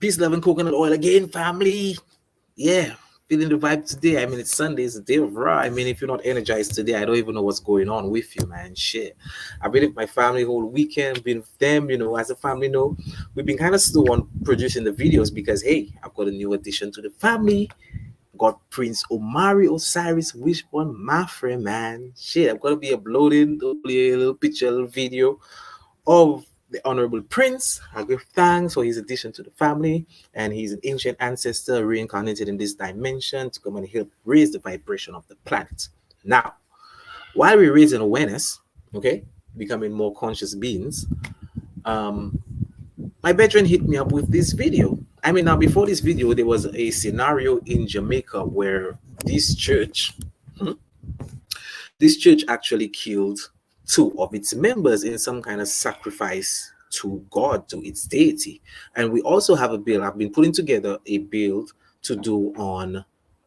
Peace, love, and coconut oil again, family. Yeah, feeling the vibe today. I mean, it's Sunday, it's a day of raw. I mean, if you're not energized today, I don't even know what's going on with you, man. Shit. I've been with my family whole weekend, been with them, as a family, we've been kind of slow on producing the videos because, hey, I've got a new addition to the family. Got Prince Omari Osiris Wishbone, my friend, man. Shit, I'm gonna be uploading hopefully a little picture, a little video of the Honorable Prince. I give thanks for his addition to the family, and he's an ancient ancestor reincarnated in this dimension to come and help raise the vibration of the planet. Now, while we're raising awareness, okay, becoming more conscious beings, my veteran hit me up with this video. I mean, now before this video, there was a scenario in Jamaica where this church actually killed two of its members in some kind of sacrifice to God, to its deity. And we also have a bill. I've been putting together a build to do on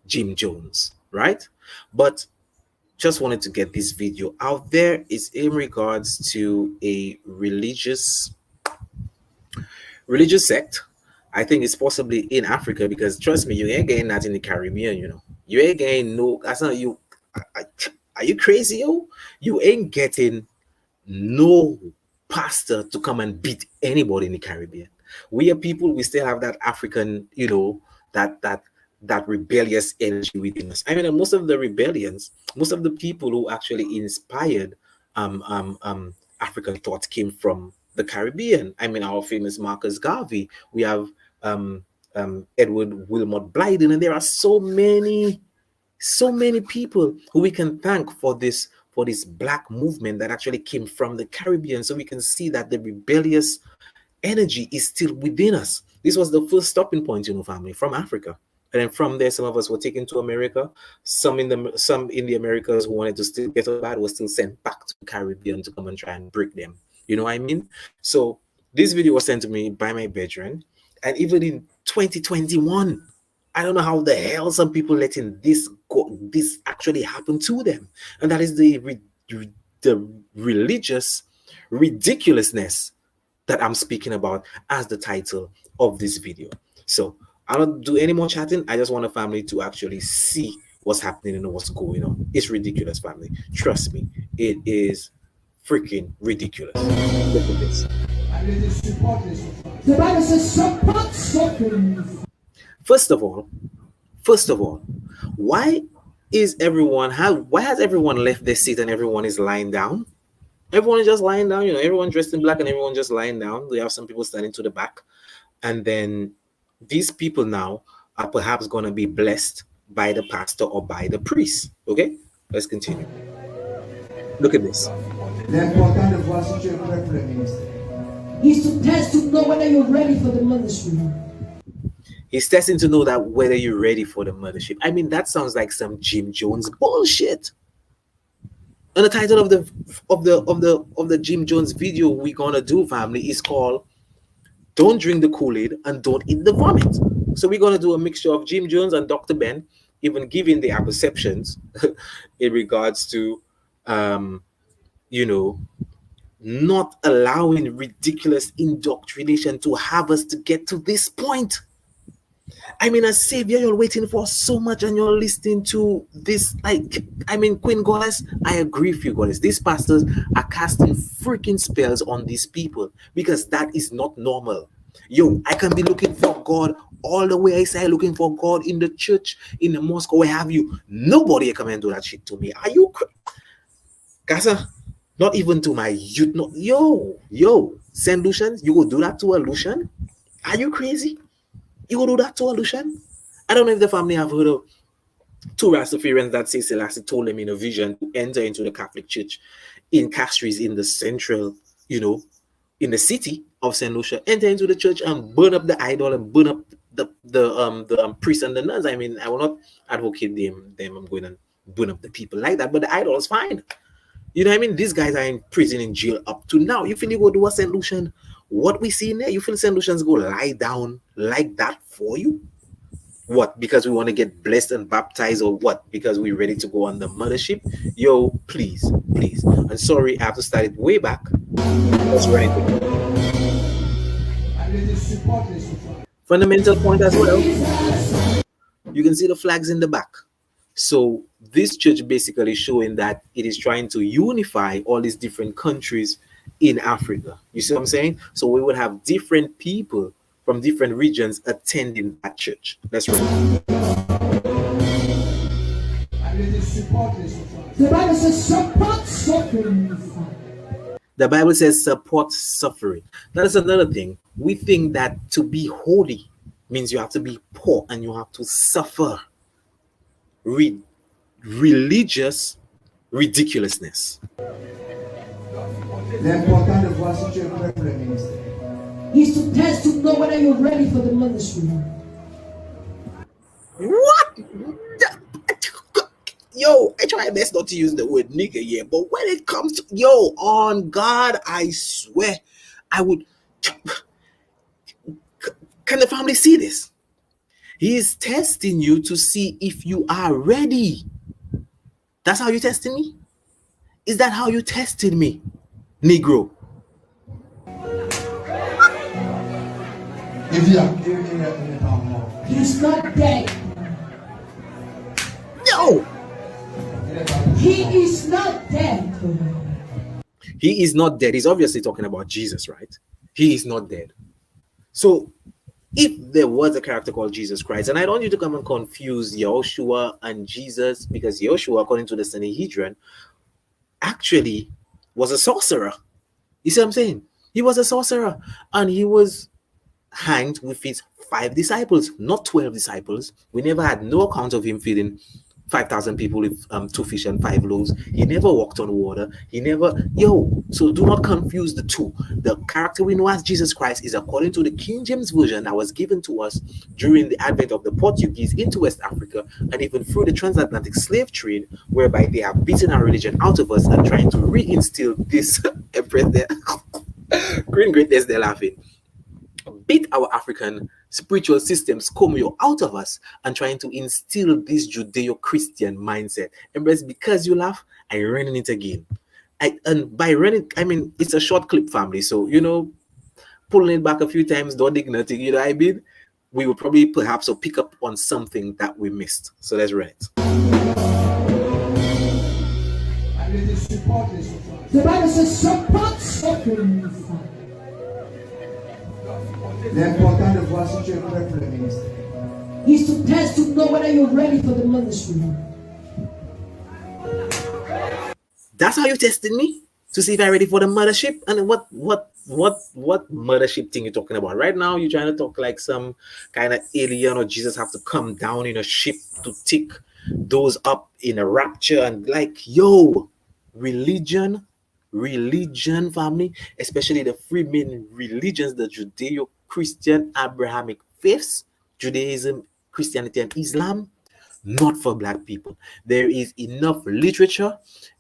Jim Jones, right? But just wanted to get this video out there. It's in regards to a religious sect. I think it's possibly in Africa, because trust me, you ain't getting that in the Caribbean. You ain't getting no. That's not you. Are you crazy, yo? You ain't getting no pastor to come and beat anybody in the Caribbean. We are people. We still have that African, that rebellious energy within us. I mean, most of the rebellions, most of the people who actually inspired African thought came from the Caribbean. I mean, our famous Marcus Garvey. We have Edward Wilmot Blyden, and there are so many people who we can thank for this black movement that actually came from the Caribbean. So we can see that the rebellious energy is still within us. This was the first stopping point, family, from Africa. And then from there, some of us were taken to America. Some in the Americas who wanted to still get bad were still sent back to the Caribbean to come and try and break them. You know what I mean? So this video was sent to me by my veteran. And even in 2021, I don't know how the hell some people letting this actually happen to them. And that is the religious ridiculousness that I'm speaking about as the title of this video. So I don't do any more chatting. I just want a family to actually see what's happening and what's going on. It's ridiculous, family. Trust me, it is freaking ridiculous. Look at this. The Bible says support suffering. First of all, why has everyone left their seat and everyone is lying down? Everyone is just lying down, everyone dressed in black and everyone just lying down. We have some people standing to the back. And then these people now are perhaps going to be blessed by the pastor or by the priest. Okay, let's continue. Look at this. Then what kind of worship preference is to test to know whether you're ready for the ministry. He's testing to know that whether you're ready for the mothership. I mean, that sounds like some Jim Jones bullshit. And the title of the Jim Jones video we're gonna do, family, is called "Don't Drink the Kool-Aid and Don't Eat the Vomit." So we're gonna do a mixture of Jim Jones and Dr. Ben, even giving their perceptions in regards to not allowing ridiculous indoctrination to have us to get to this point. I mean, as Savior, you're waiting for so much and you're listening to this. Queen Goddess, I agree with you, Goddess. These pastors are casting freaking spells on these people because that is not normal. Yo, I can be looking for God all the way. I say looking for God in the church, in the mosque, where have you. Nobody come and do that shit to me. Are you Gaza? Not even to my youth. No, yo, Saint Lucian, you go do that to a Lucian? Are you crazy? You go do that to a Lucian? I don't know if the family have heard of two Rastafarians that say Selassie told them in a vision to enter into the Catholic Church in Castries in the central, in the city of St. Lucia, enter into the church and burn up the idol and burn up the priests and the nuns. I mean, I will not advocate them. I'm going to burn up the people like that, but the idol is fine. You know what I mean? These guys are in prison, in jail up to now. You feel you go do a St. Lucian? What we see in there, you feel St. Lucians go lie down like that for you? What? Because we want to get blessed and baptized, or what? Because we're ready to go on the mothership? Yo, please. I'm sorry, I have to start it way back. Let's run it. Fundamental point as well. You can see the flags in the back. So this church basically showing that it is trying to unify all these different countries in Africa. You see what I'm saying? So we would have different people from different regions attending that church. That's right. And it is supported. The Bible says support suffering. The Bible says support suffering. That is another thing. We think that to be holy means you have to be poor and you have to suffer religious ridiculousness. L'important de voir si tu es prêt pour le ministère. Is to test to know whether you're ready for the ministry. What? Yo, I try best not to use the word nigga here, but when it comes to on God, I swear, I would. Can the family see this? He is testing you to see if you are ready. That's how you testing me? Is that how you tested me, Negro? Il est pas mort. He's not dead. Yo, He is not dead. he is not dead. He's obviously talking about Jesus, right? He is not dead. So if there was a character called Jesus Christ, and I don't want you to come and confuse Yahushua and Jesus, because Yahushua, according to the Sanhedrin, actually was a sorcerer. You see what I'm saying? He was a sorcerer, and he was hanged with his 5 disciples, not 12 disciples. We never had no account of him feeding 5,000 people with 2 fish and 5 loaves. He never walked on water. He never, so do not confuse the two. The character we know as Jesus Christ is according to the King James Version that was given to us during the advent of the Portuguese into West Africa, and even through the transatlantic slave trade, whereby they have beaten our religion out of us and trying to reinstill this green greatness, they're laughing. Beat our African spiritual systems coming out of us and trying to instill this Judeo-Christian mindset. And because you laugh, I running it again. And by running, I mean, it's a short clip, family. So, pulling it back a few times, don't dignity, I mean? We will probably perhaps pick up on something that we missed. So let's run it. And it is supported. The Bible says support suffering. L'important de voir si tu es prêt pour le ministère. Is to test to know whether you're ready for the ministry. That's how you tested me to see if I'm ready for the mothership. And what mothership thing you're talking about? Right now, you're trying to talk like some kind of alien or Jesus have to come down in a ship to take those up in a rapture and religion, family, especially the three main religions, the Judeo-Christian, Abrahamic faiths, Judaism, Christianity, and Islam, not for black people. There is enough literature,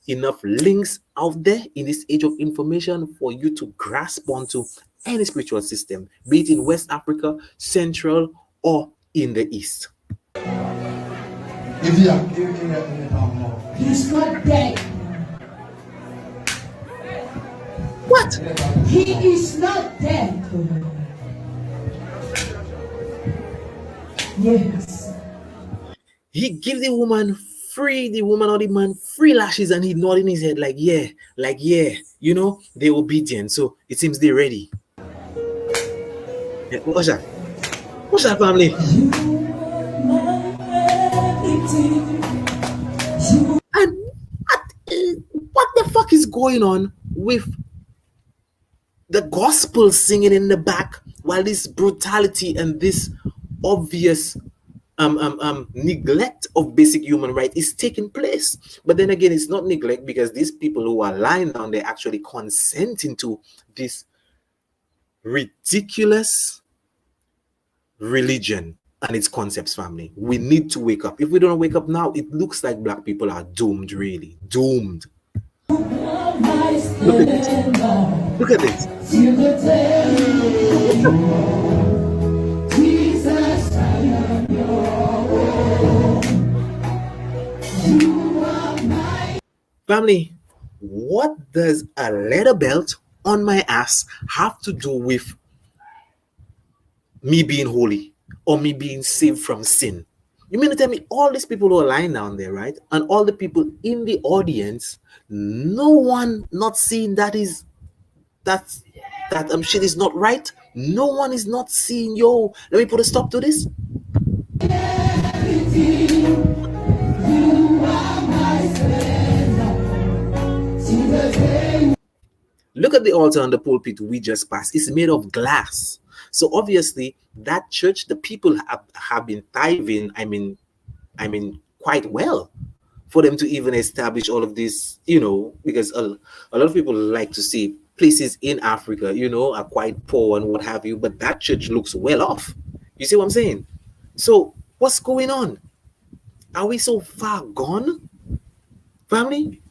enough links out there in this age of information for you to grasp onto any spiritual system, be it in West Africa, Central, or in the East. Il est pas mort. He's not dead. What? He is not dead. Yes. He give the woman or the man free lashes, and he nodding his head like yeah, they're obedient. So it seems they're ready. Yeah, what's that? What's that, family? And what the fuck is going on with the gospel singing in the back while this brutality and this obvious neglect of basic human rights is taking place? But then again, it's not neglect, because these people who are lying down, they're actually consenting to this ridiculous religion and its concepts, family. We need to wake up. If we don't wake up now, it looks like black people are doomed, really. Doomed. Look at this. Look at this. Family, what does a leather belt on my ass have to do with me being holy or me being saved from sin. You mean to tell me all these people who are lying down there, right? And all the people in the audience, no one not seeing that's that shit is not right. No one is not seeing, yo, let me put a stop to this. Look at the altar and the pulpit we just passed. It's made of glass. So obviously that church, the people have been tithing, quite well for them to even establish all of this, because a lot of people like to see places in Africa, are quite poor and what have you, but that church looks well off. You see what I'm saying? So what's going on? Are we so far gone, family?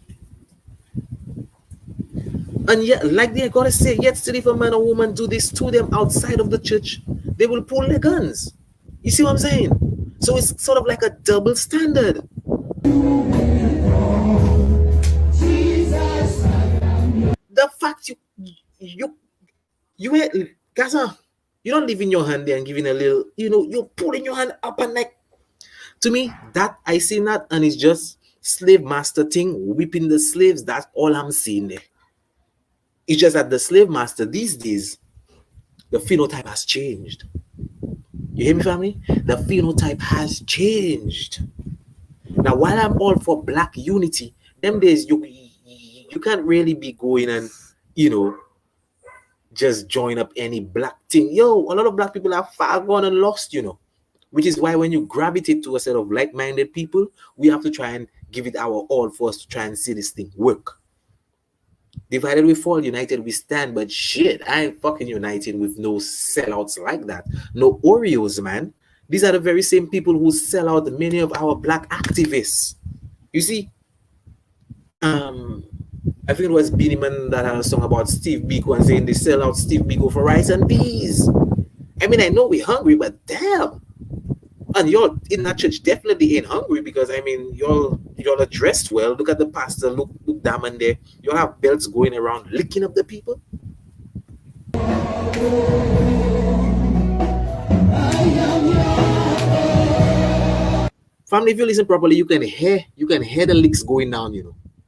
And yet, like they gotta say, yet still if a man or woman do this to them outside of the church, they will pull their guns. You see what I'm saying? So it's sort of like a double standard. The fact you you Gaza, you don't leave in your hand there and giving a little, you're pulling your hand up and like, to me, that I see that, and it's just slave master thing, whipping the slaves. That's all I'm seeing there. It's just that the slave master these days, the phenotype has changed. You hear me, family? The phenotype has changed. Now, while I'm all for black unity, them days you can't really be going and just join up any black thing. Yo, a lot of black people are far gone and lost, which is why when you gravitate to a set of like-minded people, we have to try and give it our all for us to try and see this thing work. Divided we fall, united we stand. But shit, I ain't fucking united with no sellouts like that. No Oreos, man. These are the very same people who sell out many of our black activists. You see, I think it was Beanie Man that had a song about Steve Biko and saying they sell out Steve Biko for rice and peas. I mean, I know we're hungry, but damn. And y'all in that church definitely ain't hungry, because I mean, y'all are dressed well. Look at the pastor, look damn in there. Y'all have belts going around licking up the people. Family, if you listen properly, you can hear the licks going down,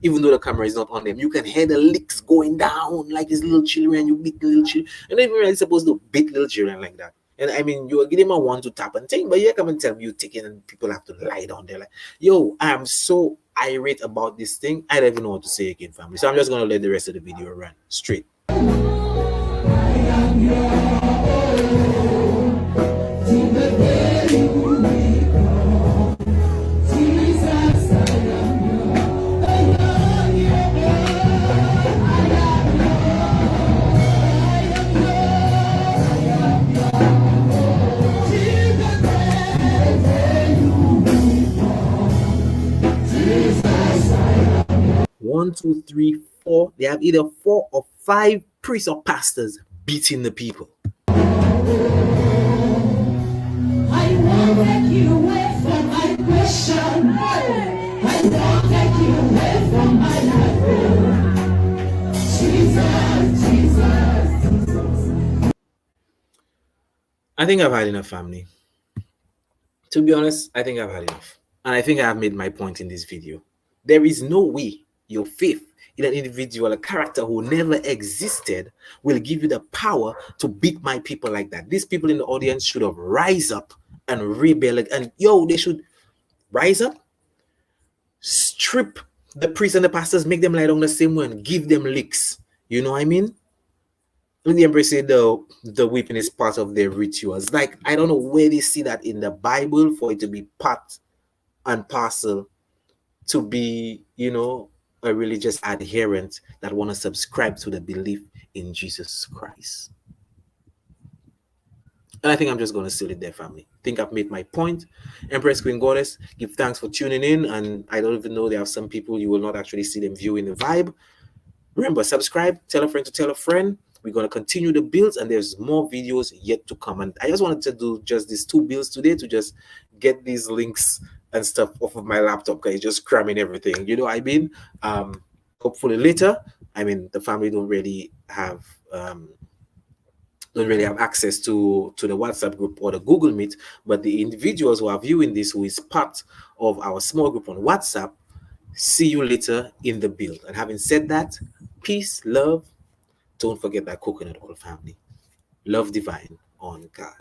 even though the camera is not on them. You can hear the licks going down like these little children. You beat little children. You're not even really supposed to beat little children like that. And I mean, you are giving them a one to tap and thing, but you come and tell me you taking and people have to lie down there. Like, yo, I am so irate about this thing. I don't even know what to say again, family. So I'm just gonna let the rest of the video run straight. One, two, three, four. They have either 4 or 5 priests or pastors beating the people. I won't take you away from my question. I won't take you away from my life. Jesus. I think I've had enough, family. To be honest, I think I've had enough. And I think I have made my point in this video. There is no way your faith in an individual, a character who never existed, will give you the power to beat my people like that. These people in the audience should have rise up and rebel. And they should rise up, strip the priests and the pastors, make them lie down the same way and give them licks. You know what I mean? When the embrace say the whipping is part of their rituals. Like, I don't know where they see that in the Bible for it to be part and parcel to be, a religious adherent that want to subscribe to the belief in Jesus Christ. And I think I'm just going to seal it there, family. I think I've made my point. Empress Queen Goddess, give thanks for tuning in. And I don't even know, there are some people you will not actually see them viewing the vibe. Remember, subscribe, tell a friend to tell a friend. We're going to continue the builds, and there's more videos yet to come. And I just wanted to do just these 2 builds today to just get these links and stuff off of my laptop, because it's just cramming everything. You know what I mean? Hopefully later, the family don't really have don't really have access to the WhatsApp group or the Google Meet, but the individuals who are viewing this, who is part of our small group on WhatsApp, see you later in the build. And having said that, peace, love. Don't forget that coconut oil family. Love divine on God.